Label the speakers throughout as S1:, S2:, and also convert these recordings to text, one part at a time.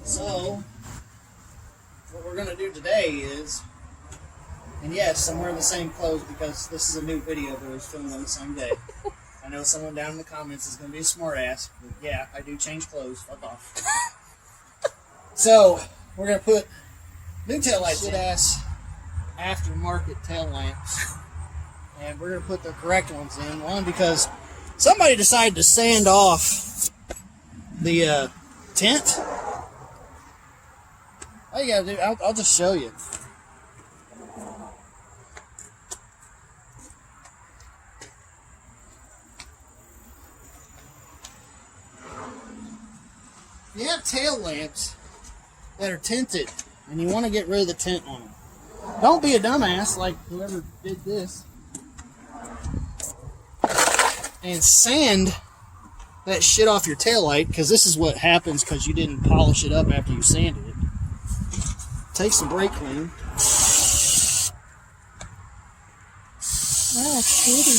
S1: So, what we're going to do today is, and yes, I'm wearing the same clothes because this is a new video that was filmed on the same day. I know someone down in the comments is going to be a smart ass, but yeah, I do change clothes. Fuck off. So, we're going to put new tail lights in. Ass aftermarket tail lamps. And we're going to put the correct ones in. One, because somebody decided to sand off the tent. All you gotta do, I'll just show you. You have tail lamps that are tinted, and you want to get rid of the tint on them. Don't be a dumbass like whoever did this. And sand that shit off your tail light, because this is what happens because you didn't polish it up after you sanded it. Take some brake clean.
S2: Oh, pretty.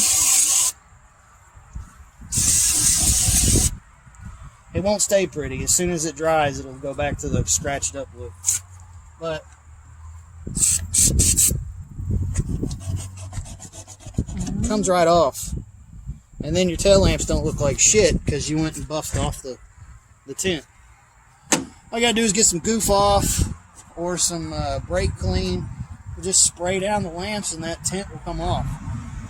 S1: It won't stay pretty. As soon as it dries, it'll go back to the scratched up look. But comes right off. And then your tail lamps don't look like shit because you went and buffed off the tint. All you gotta do is get some goof off or some brake clean. Just spray down the lamps and that tint will come off.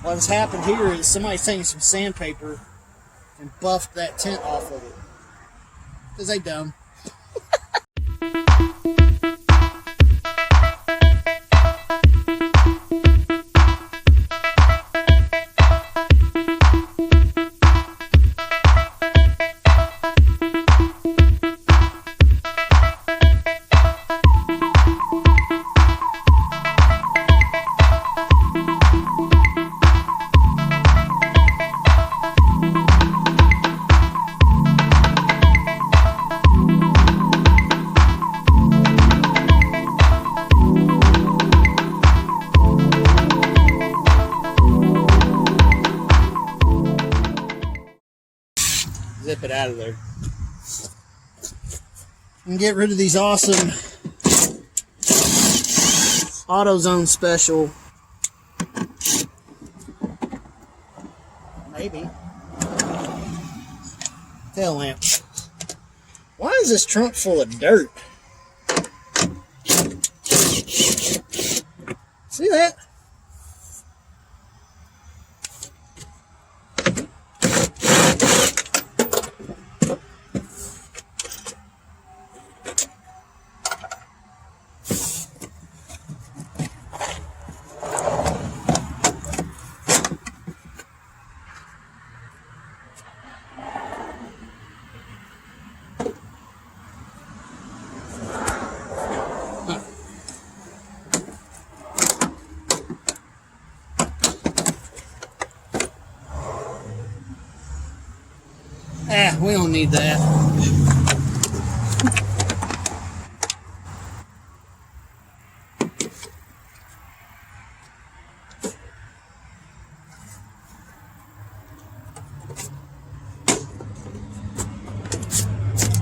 S1: What has happened here is somebody's taking some sandpaper and buffed that tint off of it. Because they dumb. Zip it out of there. And get rid of these awesome AutoZone special, maybe, tail lamp. Why is this trunk full of dirt? See that? We don't need that.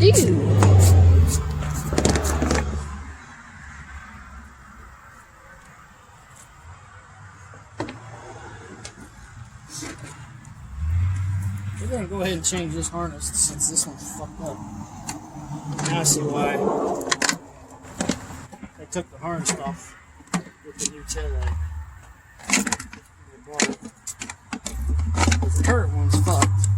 S2: Ew.
S1: We're going to go ahead and change this harness since this one's fucked up. Now I see why they took the harness off with the new tail light. Because the current one's fucked.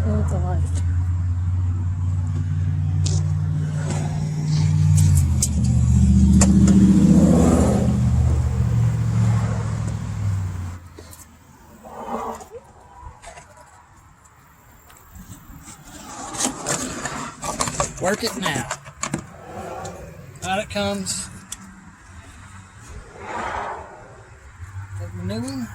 S2: Oh, it's a light.
S1: Work it now. Out it comes. Take the new one.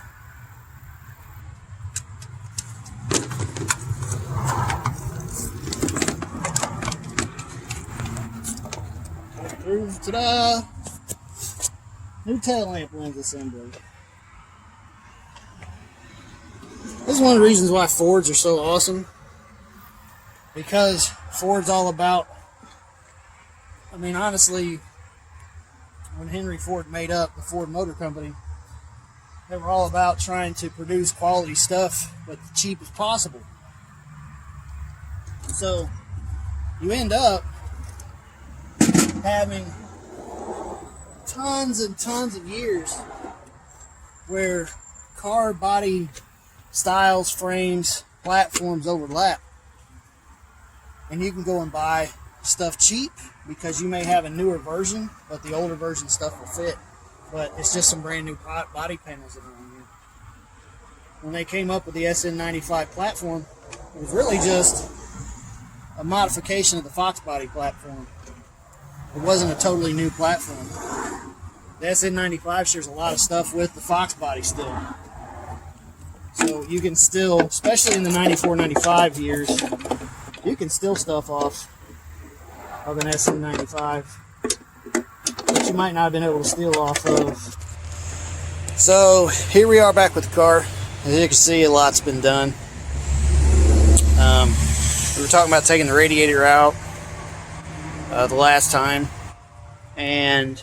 S1: Ta-da! New tail lamp lens assembly. This is one of the reasons why Fords are so awesome. Because Ford's all about, I mean, honestly, when Henry Ford made up the Ford Motor Company, they were all about trying to produce quality stuff, but the cheapest possible. So you end up having tons and tons of years where car body styles, frames, platforms overlap. And you can go and buy stuff cheap because you may have a newer version, but the older version stuff will fit. But it's just some brand new body panels that are on here. When they came up with the SN95 platform, it was really just a modification of the Fox body platform. It wasn't a totally new platform. The SN95 shares a lot of stuff with the Fox body still. So you can still, especially in the 94, 95 years, you can steal stuff off of an SN95 that you might not have been able to steal off of. So here we are back with the car. As you can see, a lot's been done. We were talking about taking the radiator out the last time, and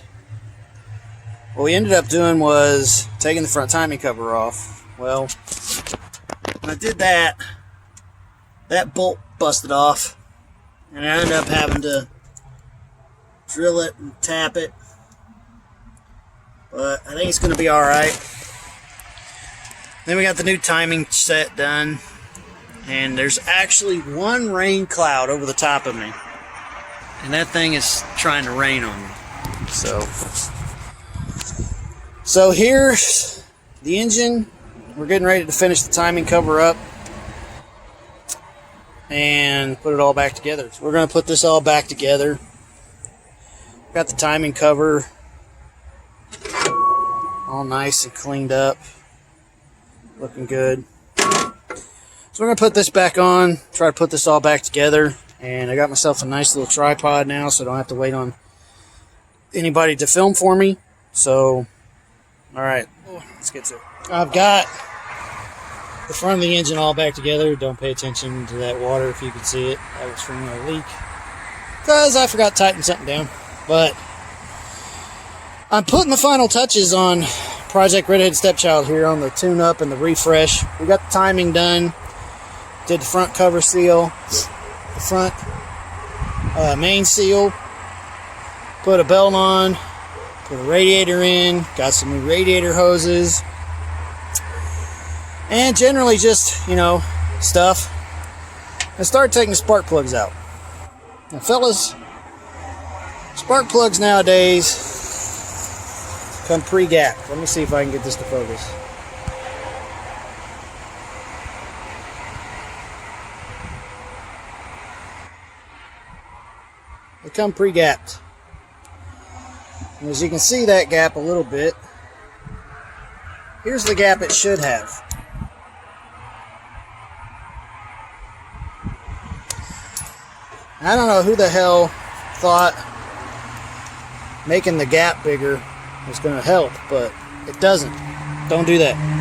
S1: what we ended up doing was taking the front timing cover off. Well, when I did that, that bolt busted off, and I ended up having to drill it and tap it, but I think it's going to be alright. Then we got the new timing set done, and there's actually one rain cloud over the top of me, and that thing is trying to rain on me. So here's the engine. We're getting ready to finish the timing cover up and put it all back together. So we're going to put this all back together. Got the timing cover all nice and cleaned up, looking good. So we're going to put this back on, try to put this all back together, and I got myself a nice little tripod now so I don't have to wait on anybody to film for me. So, alright, let's get to it. I've got the front of the engine all back together. Don't pay attention to that water if you can see it. That was from a leak because I forgot to tighten something down. But I'm putting the final touches on Project Redhead Stepchild here on the tune-up and the refresh. We got the timing done. Did the front cover seal, the front main seal. Put a belt on. Put a radiator in. Got some new radiator hoses. And generally just, you know, stuff. And start taking the spark plugs out. Now, fellas, spark plugs nowadays come pre-gapped. Let me see if I can get this to focus. They come pre-gapped. And as you can see that gap a little bit, here's the gap it should have. I don't know who the hell thought making the gap bigger was going to help, but it doesn't. Don't do that.